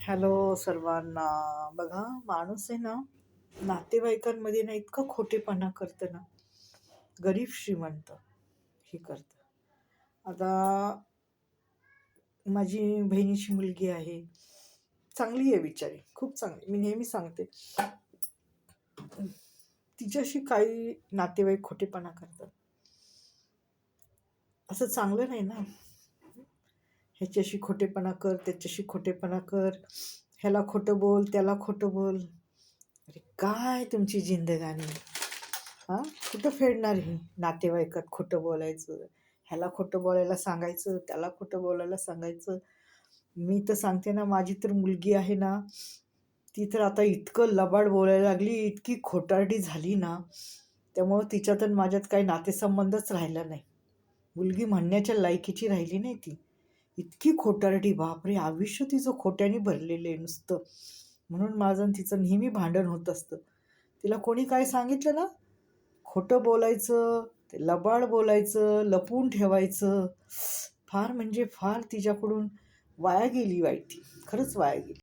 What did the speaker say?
Hello सर्वांना. बघा, माणूस आहे ना, नातेवाईकांमध्ये ना इतकं खोटेपणा करतं ना, गरीब श्रीमंत हे करतं. आता माझी बहिणीची मुलगी आहे, चांगली आहे बिचारी, खूप चांगली. मी नेहमी सांगते, तिच्याशी काही नातेवाईक खोटेपणा करतात, असं चांगलं नाही ना. ह्याच्याशी खोटेपणा कर, त्याच्याशी खोटेपणा कर, ह्याला खोटं बोल, त्याला खोटं बोल. अरे काय तुमची जिंदगानी, हां? कुठं फेडणार ही? नातेवाईकात खोटं बोलायचं, ह्याला खोटं बोलायला सांगायचं, त्याला खोटं बोलायला सांगायचं. मी तर सांगते ना, माझी तर मुलगी आहे ना, ती तर आता इतकं लबाड बोलायला लागली, इतकी खोटारडी झाली ना, त्यामुळं तिच्यात आणि माझ्यात काही नातेसंबंधच राहिला नाही. मुलगी म्हणण्याच्या लायकीची राहिली नाही ती. इतकी खोटारडी, बापरे! आयुष्य तिचं खोट्याने भरलेलं आहे नुसतं. म्हणून माझं आणि तिचं नेहमी भांडण होत असतं. तिला कोणी काय सांगितलं ना, खोटं बोलायचं, ते लबाड बोलायचं, लपवून ठेवायचं. फार म्हणजे फार तिच्याकडून वाया गेली बाई ती. खरंच वाया गेली.